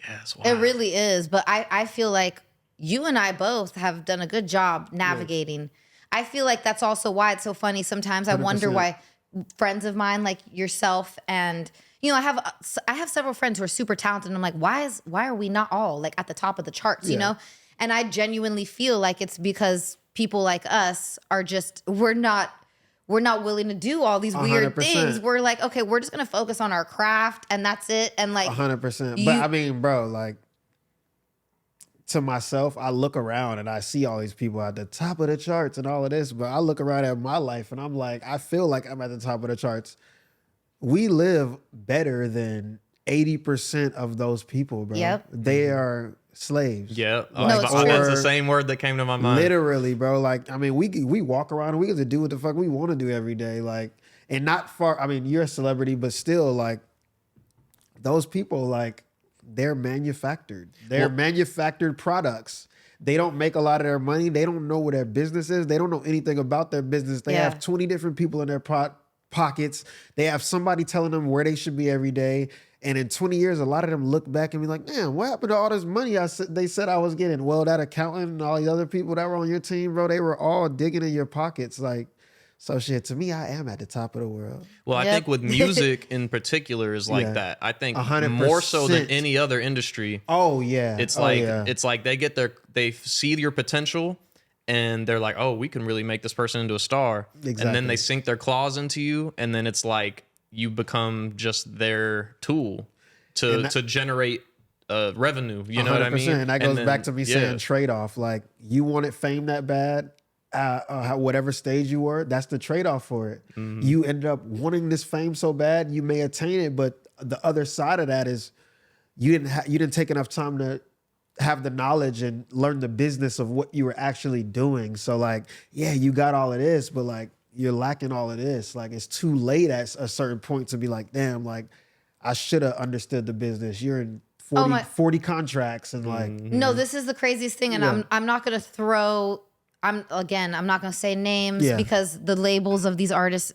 Yeah, it's wild. It really is. But I feel like you and I both have done a good job navigating. Yeah. I feel like that's also why it's so funny. Sometimes 100%. I wonder why friends of mine like yourself and, you know, I have several friends who are super talented. And I'm like, why are we not all like at the top of the charts, you know? And I genuinely feel like it's because people like us are just, we're not willing to do all these weird 100%. Things. We're like, okay, we're just going to focus on our craft and that's it. And like 100%. But I mean, bro, like to myself, I look around and I see all these people at the top of the charts and all of this, but I look around at my life and I'm like, I feel like I'm at the top of the charts. We live better than 80% of those people, bro. Yep. They are slaves. Yeah. That's the same word that came to my mind. Literally, bro. Like, I mean, we walk around and we get to do what the fuck we want to do every day. Like, and not far, I mean, you're a celebrity, but still, like, those people, like, they're manufactured. They're manufactured products. They don't make a lot of their money. They don't know what their business is. They don't know anything about their business. They have 20 different people in their pockets. They have somebody telling them where they should be every day. And in 20 years, a lot of them look back and be like, man, what happened to all this money they said I was getting? Well, that accountant and all the other people that were on your team, bro, they were all digging in your pockets. Like, so shit, to me, I am at the top of the world. Well, I think with music in particular is like that. I think 100%. More so than any other industry. Oh, yeah. It's like they see your potential and they're like, oh, we can really make this person into a star. Exactly. And then they sink their claws into you. And then it's like you become just their tool to generate revenue. You know what I mean? And that goes back to me saying trade-off. Like, you wanted fame that bad, whatever stage you were, that's the trade-off for it. Mm-hmm. You ended up wanting this fame so bad, you may attain it, but the other side of that is you didn't take enough time to have the knowledge and learn the business of what you were actually doing. So like, yeah, you got all of this, but like you're lacking all of this. Like, it's too late at a certain point to be like, damn, like I should have understood the business. You're in 40 contracts and like. No, this is the craziest thing. And I'm not going to throw, I'm not going to say names because the labels of these artists,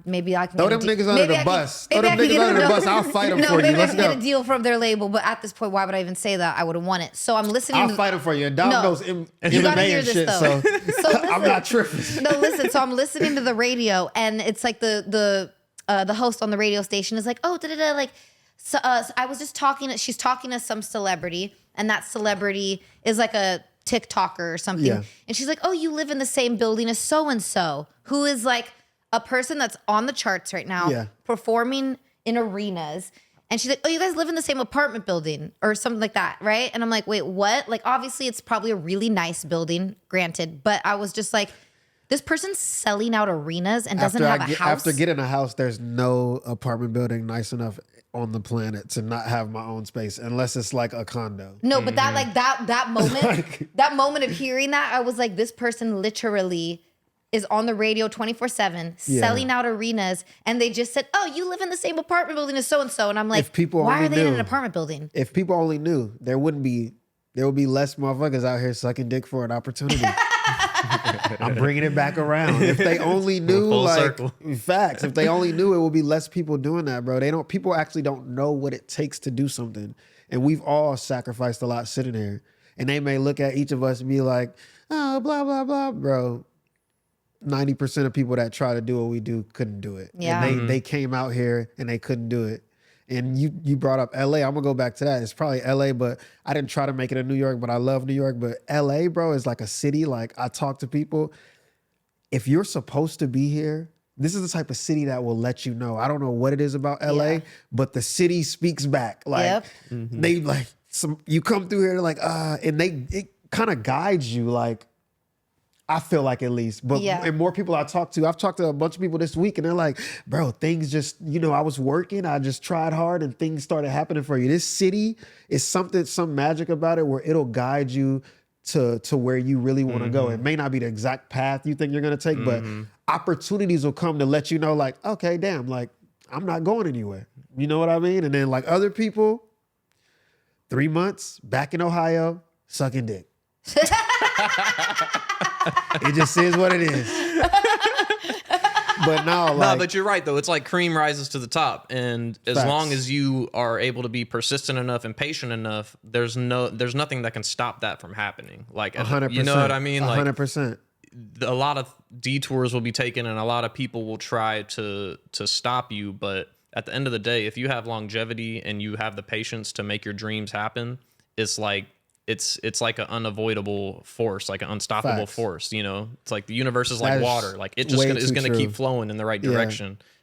maybe I can throw them niggas under the bus. Throw them niggas under the bus. I'll fight them for you. Let's go. Get a deal from their label, but at this point, why would I even say that? I would have won it. So I'm listening. I'll fight them for you. And Dom knows MMA and shit, so I'm not tripping. No, listen. So I'm listening to the radio, and it's like the host on the radio station is like, oh, like. So I was just talking. She's talking to some celebrity, and that celebrity is like a TikToker or something. Yeah. And she's like, oh, you live in the same building as so-and-so, who is like a person that's on the charts right now, performing in arenas. And she's like, oh, you guys live in the same apartment building or something like that, right? And I'm like, wait, what? Like, obviously, it's probably a really nice building, granted. But I was just like, this person's selling out arenas and doesn't have a house. After getting a house, there's no apartment building nice enough on the planet to not have my own space, unless it's like a condo. No, but that moment, that moment of hearing that, I was like, this person literally is on the radio 24/7 selling out arenas, and they just said, oh, you live in the same apartment building as so-and-so. And I'm like, why are they in an apartment building? If people only knew, there would be less motherfuckers out here sucking dick for an opportunity. I'm bringing it back around. If they only knew, like, circle. Facts. If they only knew, it would be less people doing that, bro. People actually don't know what it takes to do something. And we've all sacrificed a lot sitting here. And they may look at each of us and be like, oh, blah, blah, blah, bro. 90% of people that try to do what we do couldn't do it. Yeah. And they came out here and they couldn't do it. And you brought up LA. I'm gonna go back to that. It's probably LA, but I didn't try to make it in New York, but I love New York. But LA, bro, is like a city. Like, I talk to people. If you're supposed to be here, this is the type of city that will let you know. I don't know what it is about LA, but the city speaks back. Like they like you come through here like and it kind of guides you, like, I feel like, at least. But and more people I talk to, I've talked to a bunch of people this week and they're like, bro, things just, I was working, I just tried hard and things started happening for you. This city is some magic about it where it'll guide you to where you really want to go. It may not be the exact path you think you're going to take, but opportunities will come to let you know, like, okay, damn, like, I'm not going anywhere. You know what I mean? And then like other people, 3 months back in Ohio, sucking dick. It just is what it is. But no, like, No, but you're right though. It's like cream rises to the top, and as Facts. long as you are able to be persistent enough and patient enough, there's nothing that can stop that from happening. Like 100%. you know what I mean? Like 100%. a lot of detours will be taken, and a lot of people will try to stop you. But at the end of the day, if you have longevity and you have the patience to make your dreams happen, it's like like an unavoidable force, like an unstoppable Facts. force. You know, it's like the universe is like That is water. Like it just way is too gonna true. keep flowing in the right direction.